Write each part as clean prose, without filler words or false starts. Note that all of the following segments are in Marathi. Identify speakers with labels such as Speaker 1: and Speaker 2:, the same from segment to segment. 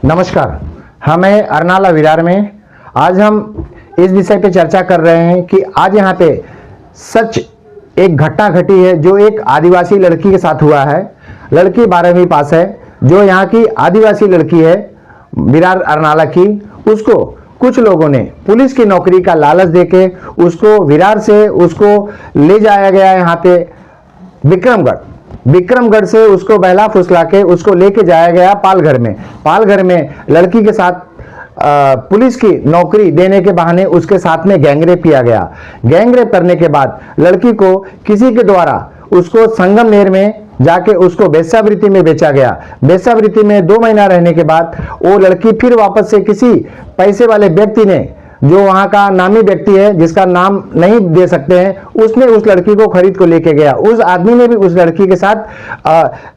Speaker 1: नमस्कार, हम हैं अरनाला विरार में। आज हम इस विषय पे चर्चा कर रहे हैं कि आज यहाँ पे सच एक घटना घटी है जो एक आदिवासी लड़की के साथ हुआ है। लड़की 12वीं पास है, जो यहाँ की आदिवासी लड़की है विरार अरनाला की। उसको कुछ लोगों ने पुलिस की नौकरी का लालच देके उसको विरार से उसको ले जाया गया यहाँ पे विक्रमगढ़ से उसको बहला फुसला के उसको लेके जाया गया पालघर में लड़की के साथ पुलिस की नौकरी देने के बहाने उसके साथ में गैंगरेप किया गया। गैंगरेप करने के बाद लड़की को किसी के द्वारा उसको संगमनेर में जाके उसको वेश्यावृत्ति में बेचा गया। वेश्यावृत्ति में 2 महीना रहने के बाद वो लड़की फिर वापस से किसी पैसे वाले व्यक्ति ने, जो वहां का नामी व्यक्ति है जिसका नाम नहीं दे सकते हैं, उसने उस लड़की को खरीद को लेके गया। उस आदमी ने भी उस लड़की के साथ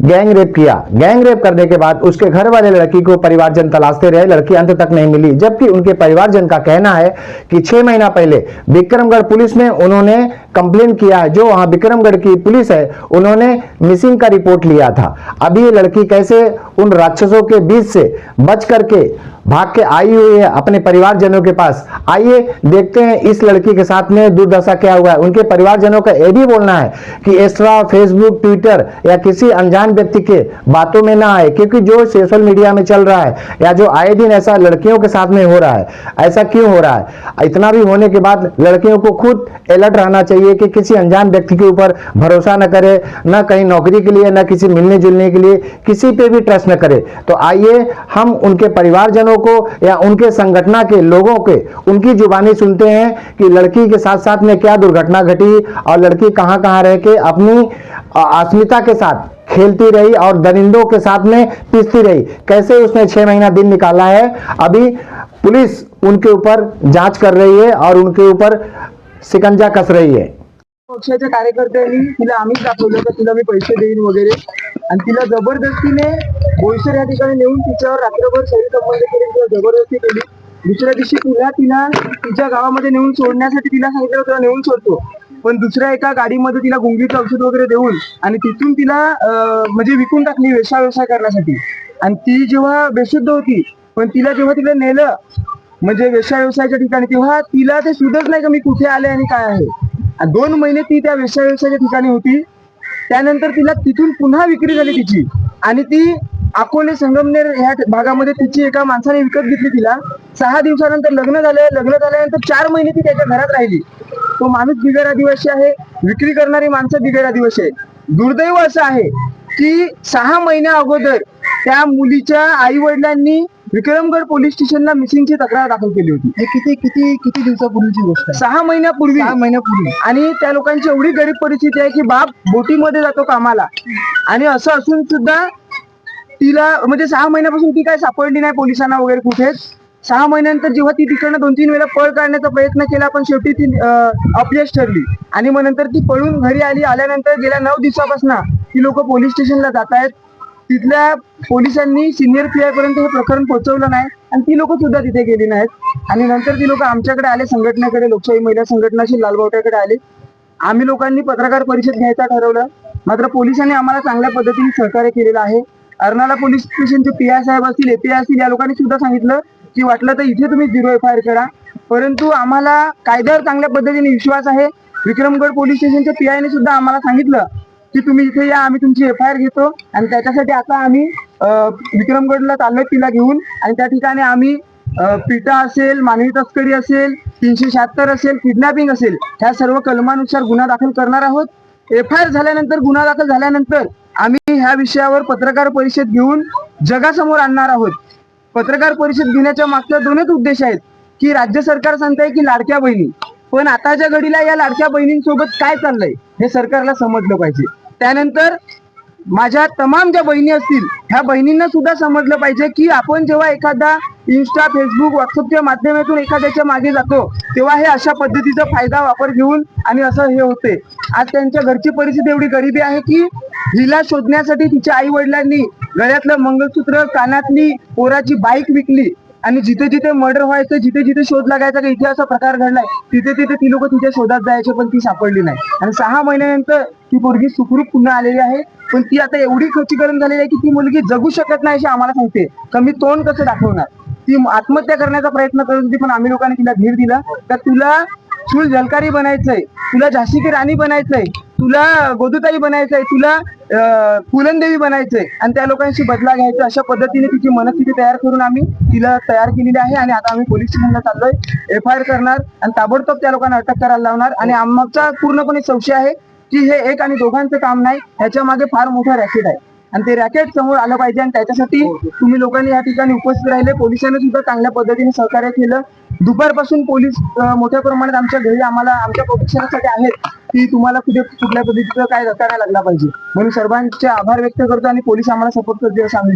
Speaker 1: गैंगरेप किया। गैंगरेप करने के बाद उसके घर वाले लड़की को परिवारजन तलाशते रहे, लड़की अंत तक नहीं मिली। जबकि उनके परिवारजन का कहना है कि 6 महीना पहले विक्रमगढ़ पुलिस में उन्होंने कंप्लेन किया है। जो वहां विक्रमगढ़ की पुलिस है उन्होंने मिसिंग का रिपोर्ट लिया था। अभी ये लड़की कैसे उन राक्षसों के बीच से बच करके भाग के आई हुई है अपने परिवारजनों के पास। आइए देखते हैं इस लड़की के साथ में दुर्दशा क्या हुआ है। उनके परिवारजनों का यह भी बोलना है कि इंस्टा, फेसबुक, ट्विटर या किसी अनजान व्यक्ति के बातों में ना आए, क्योंकि जो सोशल मीडिया में चल रहा है या जो आए दिन ऐसा लड़कियों के साथ में हो रहा है, ऐसा क्यों हो रहा है। इतना भी होने के बाद लड़कियों को खुद अलर्ट रहना चाहिए कि किसी अनजान व्यक्ति के ऊपर भरोसा न करे, न कहीं नौकरी के लिए, न किसी मिलने जुलने के लिए किसी पे भी ट्रस्ट न करे। तो आइए हम उनके परिवारजनों को या उनके संगठन के लोगों के उनकी जुबानी सुनते हैं कि लड़की के साथ साथ में क्या दुर्घटना घटी और लड़की कहां कहां रह के अपनी अस्मिता के साथ खेलती रही और दरिंदों के साथ में पिसती रही, कैसे उसने 6 महीना दिन निकाला है। अभी पुलिस उनके ऊपर जांच कर रही है और उनके ऊपर शिकंजा कस रही है।
Speaker 2: पक्षाच्या कार्यकर्त्यांनी तिला आम्हीच दाखवलं तर तिला मी पैसे देईन वगैरे, आणि तिला जबरदस्तीने बोईसर या ठिकाणी नेऊन तिच्यावर रात्रभर शरीर संबंध केले, तिला जबरदस्ती केली। दुसऱ्या दिवशी पुन्हा तिला तिच्या गावामध्ये नेऊन सोडण्यासाठी तिला सांगितलं तुला नेऊन सोडतो, पण दुसऱ्या एका गाडीमध्ये तिला गुंगीचं औषध वगैरे देऊन आणि तिथून तिला म्हणजे विकून टाकली व्यवसाय करण्यासाठी। आणि ती जेव्हा बेशुद्ध होती, पण जेव्हा तिला नेलं म्हणजे व्यवसायाच्या ठिकाणी, तेव्हा तिला ते सुधच नाही का मी कुठे आले आणि काय आहे। 2 महिने ती त्या व्यवसायाच्या ठिकाणी होती। त्यानंतर तिला तिथून पुन्हा विक्री झाली तिची, आणि ती अकोले संगमनेर ह्या भागामध्ये तिची एका माणसाने विकत घेतली तिला। 6 दिवसानंतर लग्न झाल्यानंतर 4 महिने ती त्याच्या घरात राहिली। तो माणूस बिगर आदिवासी आहे, विक्री करणारी माणसं बिगर आदिवासी आहे। दुर्दैव असं आहे की 6 महिन्या अगोदर त्या मुलीच्या आई वडिलांनी विक्रमगढ़ पोलीस स्टेशनला मिसिंगची तक्रार दाखल केली होती। हे किती दिवसापूर्वीची गोष्ट आहे? 6 महिन्यापूर्वी। आणि त्या लोकांची एवढी गरीब परिस्थिती आहे की बाप बोटीमध्ये जातो कामाला, आणि असं असून सुद्धा तिला म्हणजे 6 महिन्यापासून ती काय सापडली नाही पोलिसांना वगैरे कुठेच। 6 महिन्यानंतर जेव्हा ती तिकडनं 2-3 वेळा पळ काढण्याचा प्रयत्न केला, पण शेवटी ती अपयश ठरली, आणि मग नंतर ती पळून घरी आली। आल्यानंतर गेल्या 9 दिवसापासून ती लोक पोलीस स्टेशनला जात आहेत। तिथल्या पोलिसांनी सिनियर पीआय पर्यंत हे प्रकरण पोहोचवलं नाही, आणि ती लोक सुद्धा तिथे गेली नाहीत। आणि नंतर ती लोक आमच्याकडे आले, संघटनेकडे, लोकशाही महिला संघटनाशी लालबावट्याकडे आले। आम्ही लोकांनी पत्रकार परिषद घ्यायचा ठरवलं, मात्र पोलिसांनी आम्हाला चांगल्या पद्धतीने सहकार्य केलेलं आहे। अरनाला पोलीस स्टेशनचे पीआय साहेब असतील, एपीआय असतील, या लोकांनी सुद्धा सांगितलं की वाटलं तर इथे तुम्ही 0 FIR करा, परंतु आम्हाला कायद्यावर चांगल्या पद्धतीने विश्वास आहे। विक्रमगढ़ पोलीस स्टेशनच्या पीआयने सुद्धा आम्हाला सांगितलं की तुम्ही इथे या, आम्ही तुमची FIR घेतो। आणि त्याच्यासाठी आता आम्ही विक्रमगढ़ला चाललोय तिला घेऊन, आणि त्या ठिकाणी आम्ही पिटा असेल, मानवी तस्करी असेल, 376 असेल, किडनॅपिंग असेल, ह्या सर्व कलमानुसार गुन्हा दाखल करणार आहोत। FIR झाल्यानंतर, गुन्हा दाखल झाल्यानंतर आम्ही ह्या विषयावर पत्रकार परिषद घेऊन जगासमोर आणणार आहोत। पत्रकार परिषद घेण्याच्या मागचा 2च उद्देश आहेत की राज्य सरकार सांगताय की लाडक्या बहिणी, पण आताच्या घडीला या लाडक्या बहिणींसोबत काय चाललंय हे सरकारला समजलं पाहिजे। त्यानंतर माझ्या तमाम ज्या बहिणी असतील ह्या बहिणींना सुद्धा समजलं पाहिजे की आपण जेव्हा एखादा इंस्टा, फेसबुक, व्हॉट्सअपच्या माध्यमातून एखाद्याच्या मागे जातो, तेव्हा हे अशा पद्धतीचा फायदा वापर घेऊन आणि असं हे होते। आज त्यांच्या घरची परिस्थिती एवढी गरिबी आहे की हिला शोधण्यासाठी तिच्या आई वडिलांनी गळ्यातलं मंगळसूत्र, कानातली, पोराची बाईक विकली, आणि जिथे जिथे मर्डर व्हायचं, जिथे जिथे शोध लागायचा की इथे असा प्रकार घडलाय, तिथे तिथे ती लोक तिच्या शोधात जायचे, पण ती सापडली नाही। आणि 6 महिन्यानंतर ती पोरगी सुखरूप पुन्हा आलेली आहे। पण ती आता एवढी खच्चीकरण झालेली आहे की ती मुलगी जगू शकत नाही अशी आम्हाला सांगते. कमी तोंड कसं दाखवणार. ती आत्महत्या करण्याचा प्रयत्न करत होती, पण आम्ही लोकांनी तिला धीर दिला का तुला चूल झलकारी बनायचंय, तुला झाशी की राणी बनायचंय, तुला गोदूताई बनायचंय, तुला पुलंदेवी बनायचंय आणि त्या लोकांशी बदला घ्यायचा. अशा पद्धतीने तिची मनस्थिती तयार करून आम्ही तिला तयार केलेली आहे आणि आता आम्ही पोलीस स्टेशनला चाललोय. FIR करणार आणि ताबडतोब त्या लोकांना अटक करायला लावणार. आणि आमचा पूर्णपणे संशय आहे की हे एक आणि दोघांचं काम नाही, याच्या मागे फार मोठा रॅकेट आहे आणि ते रॅकेट समोर आलं पाहिजे. आणि त्याच्यासाठी तुम्ही लोकांनी या ठिकाणी उपस्थित राहिले. पोलिसांनी सुद्धा चांगल्या पद्धतीने सहकार्य केलं. दुपारपासून पोलीस मोठ्या प्रमाणात आमच्या घरी आम्हाला आमच्या प्रोटेक्शनसाठी आहेत की तुम्हाला कुठल्या पद्धतीचं काय धक्का नाही लागला पाहिजे. म्हणून सर्वांचे आभार व्यक्त करतो आणि पोलीस आम्हाला सपोर्ट करतील सांगू.